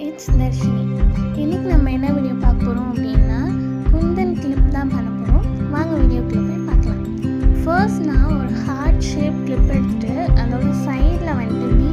It's Dharshini. இன்றைக்கி நம்ம என்ன வீடியோ பார்க்க போகிறோம் அப்படின்னா குந்தன் கிளிப் தான் பண்ண போகிறோம். வாங்க வீடியோக்குள்ளே போய் பார்க்கலாம். ஃபர்ஸ்ட் நான் ஒரு ஹார்ட் ஷேப் கிளிப் எடுத்துகிட்டு அதோட சைடில் வந்துட்டு வி